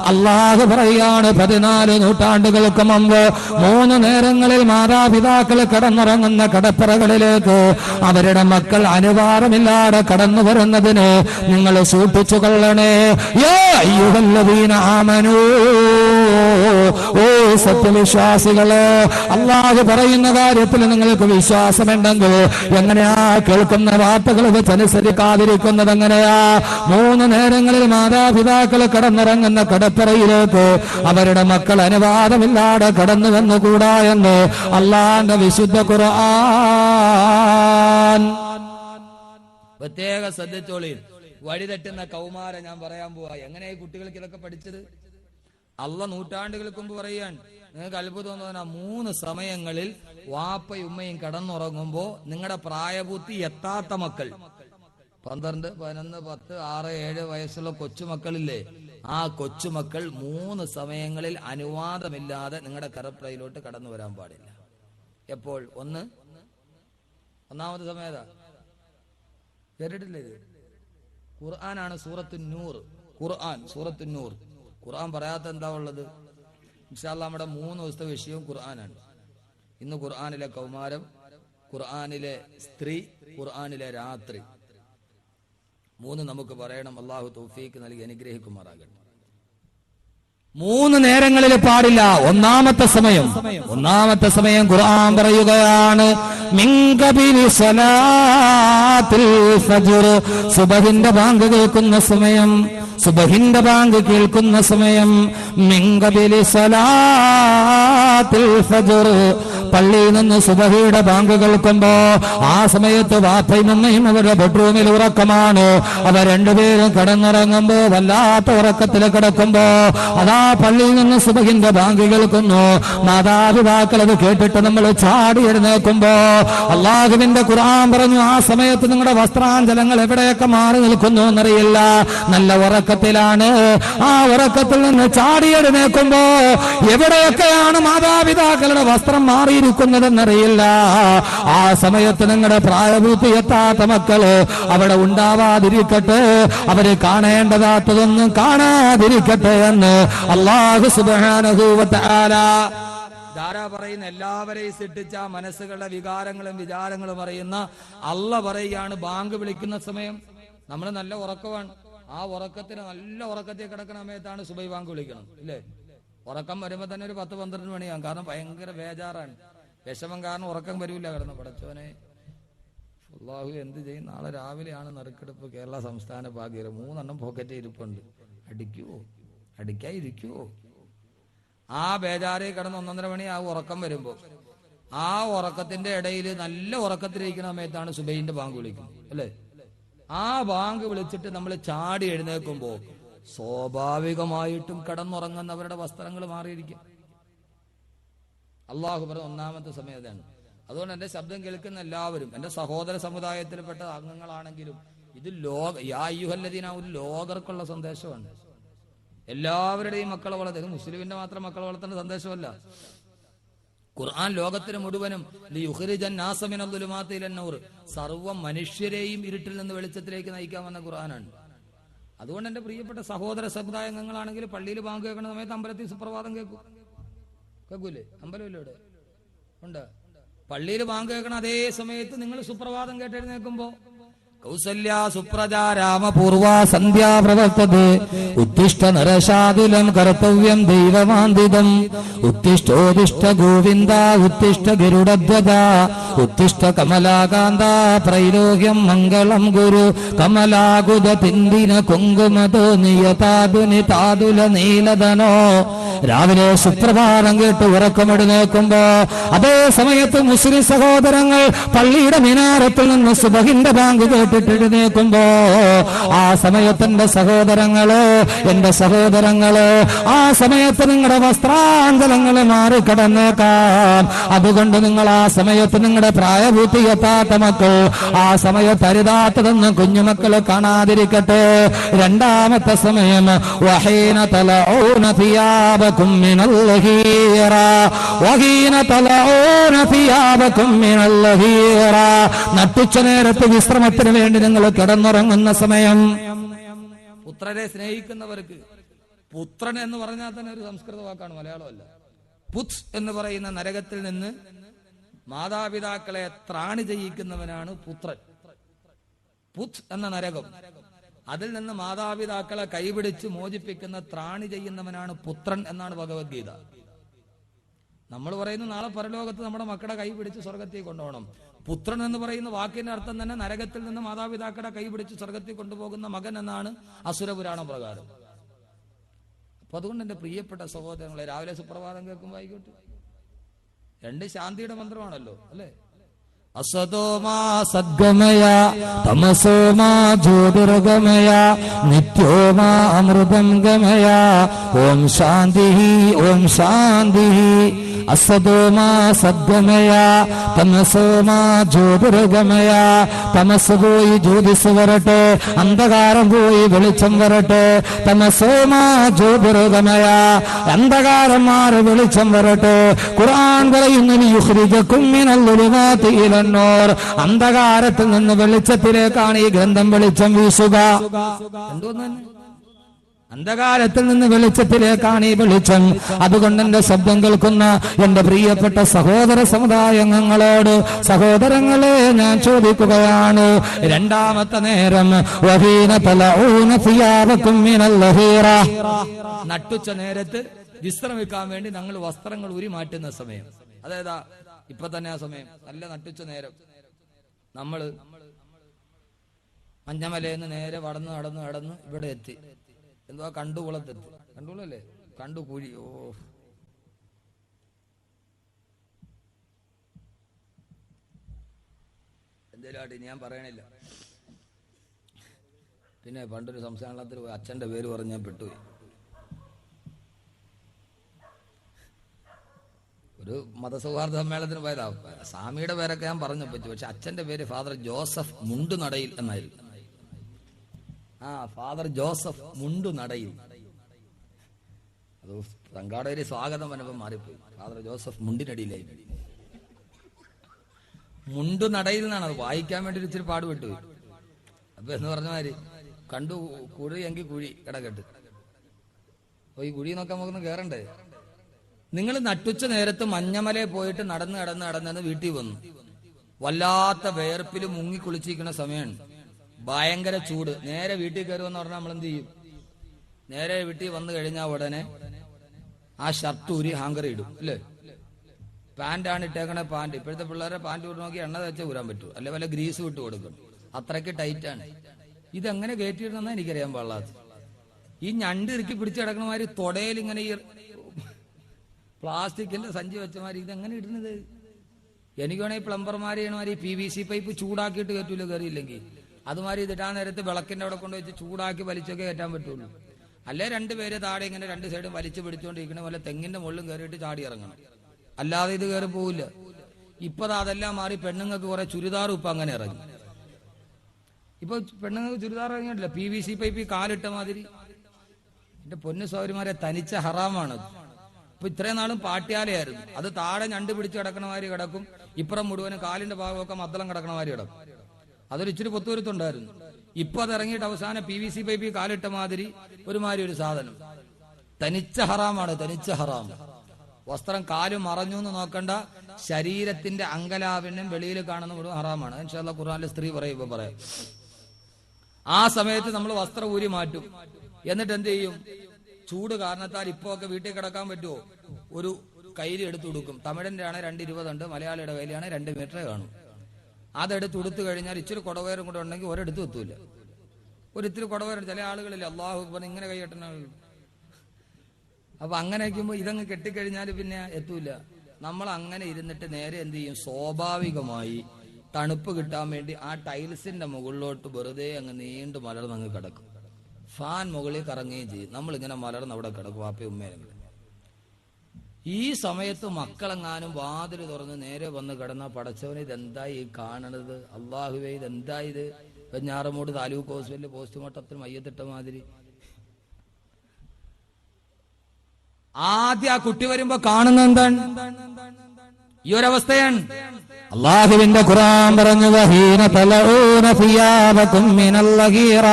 അല്ലാഹു പറയാണ് 14 നൂറ്റാണ്ടുകൾക്ക് മുമ്പ് 3 നേരങ്ങളിൽ മാതാപിതാക്കൾ കടന്നുറങ്ങുന്ന കടപ്പറകളിലേക്ക് അവരുടെ മക്കൾ അനുവാദമില്ലാതെ കടന്നു വരുന്നതിന് നിങ്ങൾ സൂക്ഷിച്ചു കൊള്ളണേ. യാ അയ്യുഹല്ലദീന ആമനൂ, ഓ സത്യവിശ്വാസികളെ, അല്ലാഹു പറയുന്ന കാര്യത്തിൽ നിങ്ങൾക്ക് വിശ്വാസമുണ്ടെങ്കിൽ എങ്ങനെയാ കേൾക്കുന്ന വാർത്തകൾ വെച്ച് അനുസരിക്കാതിരിക്കുന്നത്? എങ്ങനെയാ? 3 നേരങ്ങളിൽ മാതാപിതാക്കൾ കടന്നിറങ്ങുന്ന കടപ്പറയിലേക്ക് അവരുടെ മക്കൾ അനുവാദമില്ലാതെ കടന്നു വന്നുകൂടാ എന്ന് അല്ലാഹുവിന്റെ വിശുദ്ധ ഖുർആൻ. പ്രത്യേക ശ്രദ്ധിച്ചോളി. വഴിതെറ്റുന്ന കൗമാരം ഞാൻ പറയാൻ പോവാ. എങ്ങനെയാ കുട്ടികൾക്ക് ഇതൊക്കെ പഠിച്ചത്? അള്ളാഹ് നൂറ്റാണ്ടുകൾക്ക് മുമ്പ് പറയാൻ നിങ്ങൾക്ക് അത്ഭുതം തോന്നാ, 3 സമയങ്ങളിൽ വാപ്പയും ഉമ്മയും കടന്നുറങ്ങുമ്പോ നിങ്ങളുടെ പ്രായപൂർത്തി എത്താത്ത മക്കൾ, 12, 11, 10, 6, 7 വയസ്സുള്ള കൊച്ചുമക്കളില്ലേ, ആ കൊച്ചുമക്കൾ 3 സമയങ്ങളിൽ അനുവാദമില്ലാതെ നിങ്ങളുടെ കടപ്പറയിലോട്ട് കടന്നു വരാൻ പാടില്ല. എപ്പോൾ? ഒന്നാമത്തെ സമയത്താ കേട്ടിട്ടില്ലേ? ഇത് ഖുർആനാണ്, സൂറത്തുന്നൂർ. ഖുർആൻ സൂറത്തുന്നൂർ. ഖുർആൻ പറയാത്ത എന്താ ഉള്ളത്? ഇൻഷാ അല്ലാഹ് നമ്മുടെ 3 ദിവസത്തെ വിഷയവും ഖുർആനാണ്. ഇന്ന് ഖുർആനിലെ കൗമാരം, ഖുർആനിലെ സ്ത്രീ, ഖുർആനിലെ രാത്രി, 3 നമുക്ക് പറയണം. അല്ലാഹു തൗഫീഖ് നൽകി അനുഗ്രഹിക്കുമാറാകട്ടെ. 3 നേരങ്ങളിൽ പാടില്ല. ഒന്നാമത്തെ സമയം ഖുർആൻ പറയുകയാണ്, മിൻ ഖബിലി സ്വലാത്തിൽ ഫജ്ർ, സുബഹിന്റെ ബാങ്ക് കേൾക്കുന്ന സമയം, സുബഹിന്റെ ബാങ്ക് കേൾക്കുന്ന സമയം. മിൻ ഖബിലി സ്വലാത്തിൽ ഫജ്ർ, പള്ളിയിൽ നിന്ന് സുബഹിയുടെ ബാങ്ക് കേൾക്കുമ്പോ ആ സമയത്ത് വാപ്പയും ഉമ്മയും അവരുടെ ബെഡ്റൂമിൽ ഉറക്കമാണ്. അവർ രണ്ടുപേരും കിടന്നിറങ്ങുമ്പോ വല്ലാത്ത ഉറക്കത്തിൽ കിടക്കുമ്പോ അതാ പള്ളിയിൽ നിന്ന് സുബഹിന്റെ ബാങ്ക് കേൾക്കുന്നു. മാതാപിതാക്കൾ അത് കേട്ടിട്ട് നമ്മൾ ചാടി എഴുന്നേൽക്കുമ്പോ അല്ലാഹുവിന്റെ ഖുർആൻ പറഞ്ഞു, ആ സമയത്ത് നിങ്ങളുടെ വസ്ത്രാഞ്ചലങ്ങൾ എവിടെയൊക്കെ മാറി നിൽക്കുന്നു എന്നറിയില്ല, നല്ല ഉറക്കത്തിലാണ്. ആ ഉറക്കത്തിൽ നിന്ന് ചാടി എഴുന്നേൽക്കുമ്പോ എവിടെയൊക്കെയാണ് മാതാപിതാക്കളുടെ വസ്ത്രം മാറിയിരിക്കുന്നതെന്നറിയില്ല. ആ സമയത്ത് നിങ്ങളുടെ പ്രായപൂർത്തി എത്താത്ത മക്കള് അവിടെ ഉണ്ടാവാതിരിക്കട്ടെ, അവര് കാണേണ്ടതാത്തതൊന്നും കാണാതിരിക്കട്ടെ എന്ന് അല്ലാഹു സുബ്ഹാനഹു വ തആല ധാരാ പറയുന്ന എല്ലാവരെയും സൃഷ്ടിച്ച മനസ്സുകളുടെ വികാരങ്ങളും വിചാരങ്ങളും അറിയുന്ന അല്ലാഹ് പറയുകയാണ്, ബാങ്ക് വിളിക്കുന്ന സമയം നമ്മൾ നല്ല ഉറക്കമാണ്. ആ ഉറക്കത്തിന് നല്ല ഉറക്കത്തിൽ കിടക്കുന്ന സമയത്താണ് സുബഹി ബാങ്ക് വിളിക്കണം, ഇല്ലേ? ഉറക്കം വരുമ്പോ തന്നെ ഒരു 10-12 മണിയാകും. കാരണം ഭയങ്കര ബേജാറാണ്, വിഷമം കാരണം ഉറക്കം വരൂല. കിടന്ന് പടച്ചോനെ അല്ലാഹു എന്ത് ചെയ്യും? നാളെ രാവിലെയാണ് നറുക്കെടുപ്പ്, കേരള സംസ്ഥാന ഭാഗ്യം. 3 പോക്കറ്റ് ഇരിപ്പുണ്ട്, അടിക്കാതിരിക്കുവോ? ആ ബേജാറെ കിടന്ന് 1-1.5 മണി ആ ഉറക്കം വരുമ്പോ ആ ഉറക്കത്തിന്റെ ഇടയിൽ നല്ല ഉറക്കത്തിലിരിക്കുന്ന സമയത്താണ് സുബഹിന്റെ ബാങ്ക് വിളിക്കുന്നത്, അല്ലേ? ആ ബാങ്ക് വിളിച്ചിട്ട് നമ്മൾ ചാടി എഴുന്നേൽക്കുമ്പോ സ്വാഭാവികമായിട്ടും കിടന്നുറങ്ങുന്നവരുടെ വസ്ത്രങ്ങൾ മാറിയിരിക്കും. അള്ളാഹു പറഞ്ഞ ഒന്നാമത്തെ സമയത്താണ്. അതുകൊണ്ട് എന്റെ ശബ്ദം കേൾക്കുന്ന എല്ലാവരും, എന്റെ സഹോദര സമുദായത്തിൽപ്പെട്ട അംഗങ്ങളാണെങ്കിലും, ഇത് യാ അയ്യുഹല്ലദീന ഒരു ലോകർക്കുള്ള സന്ദേശമാണ്. എല്ലാവരുടെയും മക്കളെ വളർത്തുന്നത് മുസ്ലിമിന്റെ മാത്രം മക്കളെ വളർത്തുന്ന സന്ദേശമല്ല. ഖുർആൻ ലോകത്തിന് മുഴുവനും സർവ്വ മനുഷ്യരെയും ഇരുട്ടിൽ നിന്ന് വെളിച്ചത്തിലേക്ക് നയിക്കാമെന്ന ഖുർആനാണ്. അതുകൊണ്ട് എന്റെ പ്രിയപ്പെട്ട സഹോദര സമുദായ അംഗങ്ങളാണെങ്കിൽ പള്ളിയിൽ ബാങ്ക് കേൾക്കുന്ന സമയത്ത് അമ്പലത്തിൽ സുപ്രഭാതം കേൾക്കൂലേ? അമ്പലമില്ല ഇവിടെ ഉണ്ട്. പള്ളിയിൽ ബാങ്ക് കേൾക്കണ അതേ സമയത്ത് നിങ്ങൾ സുപ്രഭാതം കേട്ടെഴുന്നേൽക്കുമ്പോ കൗസല്യ സുപ്രജാ രാമപൂർവ സന്ധ്യാ പ്രവർത്തതേ ഉത്തിഷ്ഠ നരശാതുലം കർത്തവ്യം ദൈവമാന്തിതം ഉത്തിഷ്ഠോദിഷ്ഠ ഗോവിന്ദ ഉത്തിഷ്ഠ ഗരുഡധ്വജ ഉത്തിഷ്ഠ കമലാകാന്ത ത്രൈലോക്യം മംഗളം ഗുരു കമലാകുത തിന്ദിന കുങ്കുമതോ നിയതാതുനി താതുല നീലധനോ. രാവിലെ സുപ്രഭാതം കേട്ട് ഉറക്കമെഴുന്നേൽക്കുമ്പോ അതേ സമയത്ത് മുസ്ലിം സഹോദരങ്ങൾ പള്ളിയുടെ മിനാരത്തിൽ നിന്ന് സുബഹിന്റെ ബാങ്ക് കേട്ടിട്ട് എഴുന്നേൽക്കുമ്പോ ആ സമയത്ത് എന്റെ സഹോദരങ്ങള് ആ സമയത്ത് നിങ്ങളുടെ വസ്ത്രാഞ്ചലങ്ങള് മാറിക്കിടന്നേക്കാം. അതുകൊണ്ട് നിങ്ങൾ ആ സമയത്ത് നിങ്ങളുടെ പ്രായപൂർത്തി എത്താത്ത മക്കൾ ആ സമയത്ത് അരുതാത്തതെന്ന് കുഞ്ഞുമക്കള് കാണാതിരിക്കട്ടെ. രണ്ടാമത്തെ സമയം വഹീന തലഊന തിയാബകും മിനൽ ലഹീറ വഹീന തലഊന തിയാബകും മിനൽ ലഹീറ. നട്ടുച്ച നേരത്ത് വിശ്രമത്തിന് വേണ്ടി നിങ്ങൾ കിടന്നുറങ്ങുന്ന സമയം. പുത്രരെ സ്നേഹിക്കുന്നവർക്ക് പുത്രൻ എന്ന് പറഞ്ഞാൽ തന്നെ ഒരു സംസ്കൃത വാക്കാണ്, മലയാളമല്ല. പുത് എന്ന് പറയുന്ന നരകത്തിൽ നിന്ന് മാതാപിതാക്കളെ ത്രാണി ചെയ്യിക്കുന്നവനാണ് പുത്രൻ. പുത് എന്ന നരകം, അതിൽ നിന്ന് മാതാപിതാക്കളെ കൈപിടിച്ച് മോചിപ്പിക്കുന്ന ത്രാണി ചെയ്യുന്നവനാണ് പുത്രൻ എന്നാണ് ഭഗവത്ഗീത. നമ്മൾ പറയുന്നു നാളെ പരലോകത്ത് നമ്മുടെ മക്കളെ കൈ പിടിച്ച് സ്വർഗത്തിൽ കൊണ്ടുപോകണം. പുത്രൻ എന്ന് പറയുന്ന വാക്കിന്റെ അർത്ഥം തന്നെ നരകത്തിൽ നിന്ന് മാതാപിതാക്കളെ കൈ പിടിച്ച് സ്വർഗത്തിൽ കൊണ്ടുപോകുന്ന മകൻ എന്നാണ് അസുരപുരാണ പ്രകാരം. അപ്പൊ അതുകൊണ്ട് എന്റെ പ്രിയപ്പെട്ട സഹോദരങ്ങളെ, രാവിലെ സുപ്രഭാതം കേൾക്കുമ്പോൾ ആയിക്കോട്ടെ, 2 ശാന്തിയുടെ മന്ത്രമാണല്ലോ അല്ലെ? അസതോമാ സദ്ഗമയ തമസോമാ ജ്യോതിർഗമയ നിത്യോമാ അമൃതം ഗമയ ഓം ശാന്തി ഓം ശാന്തി. അസതോമാ സദ്ഗമയ തമസോമാ ജ്യോതിർഗമയ. തമസ് പോയി ജ്യോതിസ് വരട്ടെ, അന്ധകാരം പോയി വെളിച്ചം വരട്ടെ. തമസോമാ ജ്യോതിർഗമയ, അന്ധകാരം മാറി വെളിച്ചം വരട്ടെ. ഖുർആൻ പറയുന്നു യുഖ്രിജകും മിനൽ ളുലുമാതി ഇലന്നൂർ, അന്ധകാരത്തിൽ നിന്ന് വെളിച്ചത്തിലേക്കാണ് ഈ ഗ്രന്ഥം വെളിച്ചം വീശുക. അന്ധകാരത്തിൽ നിന്ന് വെളിച്ചത്തിലേക്കാണ് ഈ വെളിച്ചം. അതുകൊണ്ട് എന്റെ ശബ്ദം കേൾക്കുന്ന എന്റെ പ്രിയപ്പെട്ട സഹോദര സമുദായങ്ങളോട്, സഹോദരങ്ങളെ ഞാൻ ചോദിക്കുകയാണ്, രണ്ടാമത്തെ നേരം നട്ടുച്ച നേരത്ത് വിശ്രമിക്കാൻ വേണ്ടി ഞങ്ങൾ വസ്ത്രങ്ങൾ ഊരി മാറ്റുന്ന സമയം, അതായത് ഇപ്പൊ തന്നെ ആ സമയം, നല്ല നട്ടുച്ച നേരം. നമ്മള് മഞ്ഞമലയെന്ന് നേരെ നടന്ന് ഇവിടെ എത്തി. എന്തുവാ, കണ്ടുകുളത്തെത്തി. കണ്ടുകുളല്ലേ? കണ്ടുകുഴി. ഓ, എന്തേലും ഞാൻ പറയണില്ല. പിന്നെ പണ്ടൊരു സംസ്ഥാനത്തിൽ പോയി അച്ഛന്റെ പേര് പറഞ്ഞാൽ പെട്ടുപോയി. ഒരു മതസൗഹാർദ്ദ സമ്മേളനത്തിന് പോയതാ. സ്വാമിയുടെ പേരൊക്കെ ഞാൻ പറഞ്ഞു പറ്റും, പക്ഷെ അച്ഛന്റെ പേര് ഫാദർ ജോസഫ് മുണ്ടുനടയിൽ എന്നായിരുന്നു. Father Joseph Mundunadayil. അത് സംഘാടകര് സ്വാഗതം വന്നപ്പം മാറിപ്പോയി, ഫാദർ ജോസഫ് മുണ്ടിനടിയിലായി. മുണ്ടുനടയിൽ നിന്നാണ്, അത് വായിക്കാൻ വേണ്ടി ഇച്ചിരി പാടുപെട്ടു. അപ്പൊ എന്ന് പറഞ്ഞ മാതിരി കണ്ടു കുഴി എങ്കിൽ കുഴി കിടക്കട്ട്. അപ്പൊ ഈ കുഴി നോക്കാൻ നമുക്കൊന്ന് കേറണ്ടേ? നിങ്ങൾ നട്ടുച്ച നേരത്ത് മഞ്ഞമലയിൽ പോയിട്ട് നടന്ന് വീട്ടിൽ വന്നു. വല്ലാത്ത വേർപ്പിൽ മുങ്ങി കുളിച്ചിരിക്കുന്ന സമയമാണ്, ഭയങ്കര ചൂട്. നേരെ വീട്ടിൽ കയറുമെന്ന് പറഞ്ഞാൽ നമ്മൾ എന്ത് ചെയ്യും? നേരെ വീട്ടിൽ വന്നു കഴിഞ്ഞാൽ ഉടനെ ആ ഷർട്ട് ഊരി ഹാങ്കർ ഇടും അല്ലേ? പാന്റാണ് ഇട്ടേക്കണേ, പാന്റ്. ഇപ്പോഴത്തെ പിള്ളേരെ പാന്റ് ഊരി നോക്കി എണ്ണ തേച്ച് ഊരാൻ പറ്റും, അല്ലെ വല്ല ഗ്രീസ് വിട്ട് കൊടുക്കും. അത്രയ്ക്ക് ടൈറ്റാണ്. ഇതെങ്ങനെ കയറ്റിയിടുന്ന എനിക്കറിയാൻ പാടില്ലാത്ത. ഈ ഞണ്ട് ഇറുക്കി പിടിച്ച് കിടക്കണമാതിരി തൊടയിൽ ഇങ്ങനെ ഈ പ്ലാസ്റ്റിക്കിന്റെ സഞ്ചി വെച്ചമാതിരി ഇതെങ്ങനെ ഇടുന്നത്? എനിക്ക് വേണമെങ്കിൽ പ്ലംബർമാര് ചെയ്യണമാതിരി PVC പൈപ്പ് ചൂടാക്കിയിട്ട് കയറ്റൂല, കയറിയില്ലെങ്കിൽ. അതുമാതിരി ഇതിട്ടാൻ നേരത്ത് വിളക്കിന്റെ അവിടെ കൊണ്ടുവച്ച് ചൂടാക്കി വലിച്ചൊക്കെ കയറ്റാൻ പറ്റുള്ളൂ. അല്ലെ 2 പേര് താഴെ ഇങ്ങനെ 2 സൈഡും വലിച്ചു പിടിച്ചുകൊണ്ടിരിക്കണ പോലെ തെങ്ങിന്റെ മുകളിലും കയറിയിട്ട് ചാടി ഇറങ്ങണം, അല്ലാതെ ഇത് കയറി പോവില്ല. ഇപ്പൊ അതെല്ലാം മാറി പെണ്ണുങ്ങൾക്ക് കുറെ ചുരിദാറും ഇപ്പൊ അങ്ങനെ ഇറങ്ങി. ഇപ്പൊ പെണ്ണുങ്ങൾക്ക് ചുരിദാർ ഇറങ്ങിയിട്ടില്ല, PVC പൈപ്പ് കാലിട്ട മാതിരി. എന്റെ പൊന്നു സൗകര്യമാരെ, തനിച്ച ഹറാമാണ്. ഇപ്പൊ ഇത്രയും നാളും പാട്യാലയായിരുന്നു, അത് താഴെ ഞണ്ട് പിടിച്ച് കിടക്കണ മാതിരി കിടക്കും, ഇപ്പുറം മുഴുവനും കാലിന്റെ ഭാഗമൊക്കെ മദ്ദളം കിടക്കണ മാതിരി കിടക്കും. അതൊരു ഇച്ചിരി പൊത്തുവരുത്തുണ്ടായിരുന്നു. ഇപ്പൊ അത് ഇറങ്ങിയിട്ട് അവസാനം PVC പൈപ്പ് കാലിട്ട മാതിരി ഒരു സാധനം. തനിച്ച ഹറാമാണ്, തനിച്ച ഹറാം. വസ്ത്രം കാലും മറഞ്ഞു എന്ന് നോക്കണ്ട, ശരീരത്തിന്റെ അങ്കലാവിനും വെളിയിൽ കാണുന്ന മുഴുവൻ ഹറാമാണ്. ഇൻഷാ അല്ലാഹ് ഖുർആനിലെ സ്ത്രീ പറയുമ്പോ പറയാം. ആ സമയത്ത് നമ്മൾ വസ്ത്രം ഊരി മാറ്റും. എന്നിട്ട് എന്ത് ചെയ്യും? ചൂട് കാരണത്താൽ ഇപ്പൊ ഒക്കെ വീട്ടിൽ കിടക്കാൻ പറ്റുമോ? ഒരു കൈലി എടുത്ത് കൊടുക്കും. തമിഴിന്റെ ആണ് 2.20 ഉണ്ട്, മലയാളിയുടെ കയ്യിലാണ് 2 മീറ്റർ കാണും. അതെടുത്ത് കൊടുത്തു കഴിഞ്ഞാൽ ഇച്ചിരി കുടവേറും കൂടെ ഉണ്ടെങ്കിൽ ഒരിടത്ത് എത്തൂല. ഒരിത്തിരി കുടവേറും ചില ആളുകളില്ല, അള്ളാഹു അക്ബർ ഇങ്ങനെ കൈയ്യട്ടണ. അപ്പൊ അങ്ങനെ വയ്ക്കുമ്പോ ഇതങ്ങ് കെട്ടിക്കഴിഞ്ഞാൽ പിന്നെ എത്തൂല. നമ്മൾ അങ്ങനെ ഇരുന്നിട്ട് നേരെ എന്ത് ചെയ്യും? സ്വാഭാവികമായി തണുപ്പ് കിട്ടാൻ വേണ്ടി ആ ടൈൽസിന്റെ മുകളിലോട്ട് വെറുതെ അങ്ങ് നീണ്ടു മലർന്നങ്ങ് കിടക്കും. ഫാൻ മുകളിൽ കറങ്ങുകയും ചെയ്യും. നമ്മളിങ്ങനെ മലർന്ന് അവിടെ കിടക്കും, വാപ്പയും ഉമ്മയും. ഈ സമയത്ത് മക്കളെങ്ങാനും വാതിൽ തുറന്ന് നേരെ വന്ന് കിടന്ന, പടച്ചവനെ ഇതെന്തായി ഈ കാണണത്? അള്ളാഹുവേ ഇതെന്തായത്? വെഞ്ഞാറമൂട് താലൂക്ക് ഹോസ്പിറ്റലിൽ പോസ്റ്റ്മോർട്ടത്തിന് മയ്യത്തിട്ട മാതിരി. ആദ്യം ആ കുട്ടി വരുമ്പോ കാണുന്ന എന്താണ്? ഈ ഒരവസ്ഥയാണ്. അല്ലാഹുവിന്റെ ഖുർആൻ പറഞ്ഞു, വഹീന തലഊന ഫിയാബകും മിനൽ ലഗീറ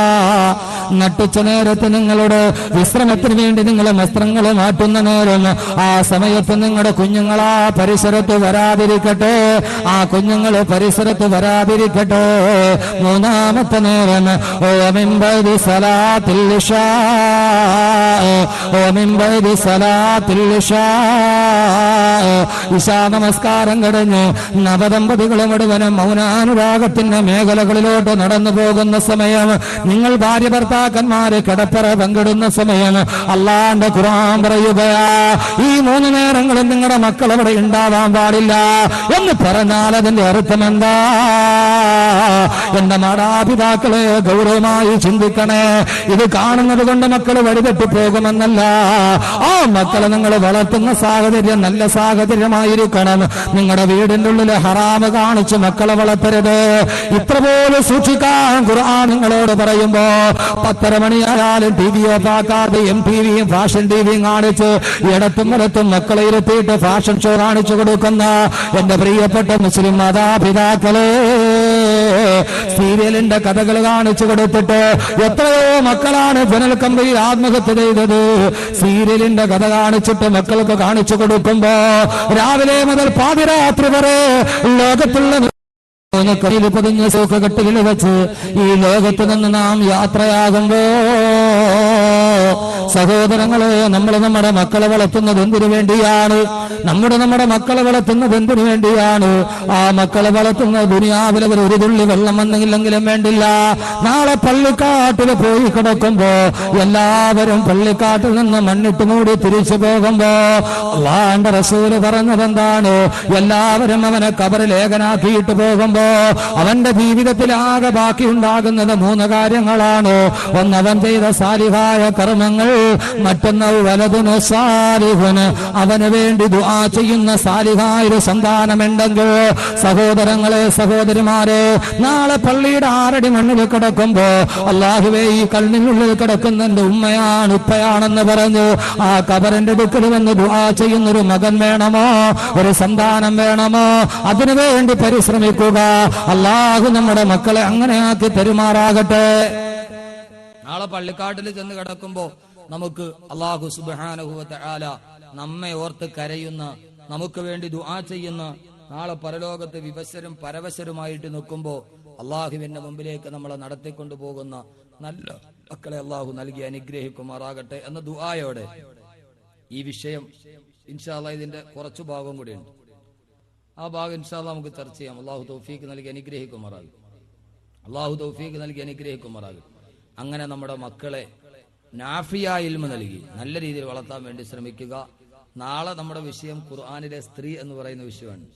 നട്ടുച്ച നേരത്ത് നിങ്ങളുടെ വിശ്രമത്തിന് വേണ്ടി നിങ്ങൾ വസ്ത്രങ്ങൾ മാറ്റുന്ന നേരം ആ സമയത്ത് നിങ്ങളുടെ കുഞ്ഞുങ്ങൾ ആ പരിസരത്ത് വരാതിരിക്കട്ടെ, ആ കുഞ്ഞുങ്ങൾ പരിസരത്ത് വരാതിരിക്കട്ടെ. മൂന്നാമത്തെ നേരം ഓമിൻ ബഅദി സലാത്തിൽ ഇശാ, ഓമിൻ ബഅദി സലാത്തിൽ ഇശാ, ഇശാ നമസ്കാരം കഴിഞ്ഞ് നവദമ്പതികൾ മുഴുവനും മൗനാനുരാഗത്തിന്റെ മേഖലകളിലോട്ട് നടന്നു പോകുന്ന സമയം, നിങ്ങൾ ഭാര്യ ഭർത്താക്കന്മാര് കിടപ്പറ പങ്കിടുന്ന സമയം അല്ലാഹുവിന്റെ ഖുർആൻ പറയുകയാ, ഈ 3 നേരങ്ങളും നിങ്ങളുടെ മക്കൾ അവിടെ ഉണ്ടാവാൻ പാടില്ല എന്ന് പറഞ്ഞാൽ അതിന്റെ അർത്ഥം എന്താ? എന്റെ മാതാപിതാക്കളെ ഗൗരവമായി ചിന്തിക്കണേ. ഇത് കാണുന്നത് കൊണ്ട് മക്കൾ വഴിതെറ്റി പോകുമെന്നല്ല, ആ മക്കളെ നിങ്ങൾ വളർത്തുന്ന സാഹചര്യം നല്ല സാഹചര്യമായിരിക്കണം. നിങ്ങളുടെ വീടിന്റെ ഉള്ളിൽ ഹറാമ് കാണിച്ച് മക്കളെ വളർത്തരുത്. ഇത്ര പോലെ സൂക്ഷിക്കാൻ ഖുർആൻ നിങ്ങളോട് പറയുമ്പോ 10:30 മണിയായാലും TV ഓഫാക്കാതെ MTVയും ഫാഷൻ TVയും കാണിച്ച് ഇടത്തും വലത്തും മക്കളെ ഇരുത്തിയിട്ട് ഫാഷൻ ഷോ കാണിച്ചു കൊടുക്കുന്ന എന്റെ പ്രിയപ്പെട്ട മുസ്ലിം മാതാപിതാക്കളെ, സീരിയലിന്റെ കഥകൾ കാണിച്ചു കൊടുത്തിട്ട് എത്രയോ മക്കളാണ് ജനൽ കമ്പനിയിൽ ആത്മഹത്യ ചെയ്തത്. സീരിയലിന്റെ കഥ കാണിച്ചിട്ട് മക്കൾക്ക് കാണിച്ചു കൊടുക്കുമ്പോ രാവിലെ മുതൽ പാതിരാത്രി വരെ ലോകത്തുള്ള കയ്യിൽ പൊതിഞ്ഞ സൂക്കകെട്ടിൽ വെച്ച് ഈ ലോകത്ത് നിന്ന് നാം യാത്രയാകുമ്പോ സഹോദരങ്ങളെ, നമ്മൾ നമ്മുടെ മക്കളെ വളർത്തുന്നത് എന്തിനു വേണ്ടിയാണ്? നമ്മുടെ മക്കളെ വളർത്തുന്നത് എന്തിനു വേണ്ടിയാണ്? ആ മക്കളെ വളർത്തുന്ന ദുനിയാവിൽ അവർ ഒരു തുള്ളി വെള്ളം വന്നില്ലെങ്കിലും വേണ്ടില്ല. നാളെ പള്ളിക്കാട്ടിൽ പോയി കിടക്കുമ്പോ എല്ലാവരും പള്ളിക്കാട്ടിൽ നിന്ന് മണ്ണിട്ട് മൂടി തിരിച്ചു പോകുമ്പോ അല്ലാഹുവിന്റെ റസൂല് പറഞ്ഞതെന്താണ്? എല്ലാവരും അവനെ ഖബറിൽ ഏകനാക്കിയിട്ട് പോകുമ്പോ അവന്റെ ജീവിതത്തിൽ ആകെ ബാക്കി ഉണ്ടാകുന്നത് 3 കാര്യങ്ങളാണ്. ഒന്ന്, അവൻ ചെയ്ത സാലിഹായ കർമ്മങ്ങൾ. മറ്റൊന്ന് വലതുനു സാലിഹുന്, അവന് വേണ്ടി ദുആ ചെയ്യുന്ന സാലിഹായ സന്താനമുണ്ടെങ്കിൽ. സഹോദരങ്ങളെ, സഹോദരിമാരെ, നാളെ പള്ളിയുടെ 6 അടി മണ്ണിൽ കിടക്കുമ്പോ അല്ലാഹുവേ, ഈ കണ്ണിനുള്ളിൽ കിടക്കുന്ന എന്റെ ഉമ്മയാണ് ഉപ്പയാണെന്ന് പറഞ്ഞു ആ ഖബറിന്റെ അടുക്കൽ വന്ന് ദുആ ചെയ്യുന്നൊരു മകൻ വേണമോ, ഒരു സന്താനം വേണമോ? അതിനുവേണ്ടി പരിശ്രമിക്കുക. അല്ലാഹു നമ്മുടെ മക്കളെ അങ്ങനെയാക്കി പെരുമാറാകട്ടെ. നാളെ പള്ളിക്കാട്ടിൽ ചെന്ന് കിടക്കുമ്പോ നമുക്ക് അല്ലാഹു സുബ്ഹാനഹു വ തആല നമ്മെ ഓർത്ത് കരയുന്ന, നമുക്ക് വേണ്ടി ദുആ ചെയ്യുന്ന, നാളെ പരലോകത്ത് വിവശരും പരവശരുമായിട്ട് നിൽക്കുമ്പോ അല്ലാഹുവിന്റെ മുമ്പിലേക്ക് നമ്മളെ നടത്തിക്കൊണ്ടു പോകുന്ന നല്ല മക്കളെ അല്ലാഹു നൽകി അനുഗ്രഹിക്കുമാറാകട്ടെ എന്ന ദുആയോടെ ഈ വിഷയം ഇൻഷാ അല്ലാഹ് ഇതിന്റെ കുറച്ചു ഭാഗം കൂടിയുണ്ട്. ആ ഭാഗം ഇൻഷാ അല്ലാഹ് നമുക്ക് ചർച്ച ചെയ്യാം. അല്ലാഹു തൗഫീഖ് നൽകി അനുഗ്രഹിക്കുമാറാകും. അല്ലാഹു തൗഫീഖ് നൽകി അനുഗ്രഹിക്കുമാറാകും. അങ്ങനെ നമ്മുടെ മക്കളെ നാഫിയ ഇൽമ നൽകി നല്ല രീതിയിൽ വളർത്താൻ വേണ്ടി ശ്രമിക്കുക. നാളെ നമ്മുടെ വിഷയം ഖുർആനിലെ സ്ത്രീ എന്ന് പറയുന്ന വിഷയമാണ്.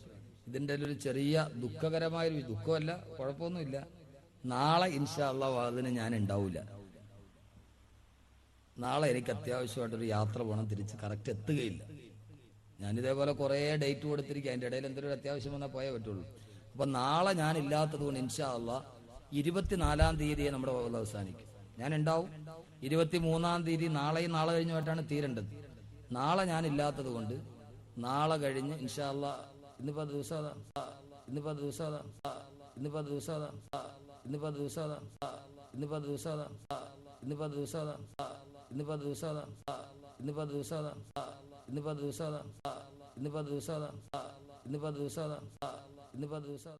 ഇതിന്റെ ഒരു ചെറിയ ദുഃഖകരമായൊരു ദുഃഖമല്ല, കുഴപ്പമൊന്നുമില്ല. നാളെ ഇൻഷാ അല്ലാഹ് അതിന് ഞാൻ ഉണ്ടാവില്ല. നാളെ എനിക്ക് അത്യാവശ്യമായിട്ടൊരു യാത്ര പോകണം, തിരിച്ച് കറക്റ്റ് എത്തുകയില്ല. ഞാനിതേപോലെ കുറേ ഡേറ്റ് കൊടുത്തിരിക്കുക, അതിൻ്റെ ഇടയിൽ എന്തെങ്കിലും അത്യാവശ്യം വന്നാൽ പോയേ പറ്റുള്ളൂ. അപ്പൊ നാളെ ഞാൻ ഇല്ലാത്തത് കൊണ്ട് ഇൻഷാ അല്ലാഹ് 24-ാം തീയതിയെ നമ്മുടെ അവസാനിക്കും. ഞാൻ ഉണ്ടാവും 23-ാം തീയതി, നാളെയും നാളെ കഴിഞ്ഞുമായിട്ടാണ് തീരേണ്ടത്. നാളെ ഞാൻ ഇല്ലാത്തത് കൊണ്ട് നാളെ കഴിഞ്ഞ് ഇൻഷാ അല്ലാഹ് ഇന്നിപ്പോ ദിവസം ദിവസം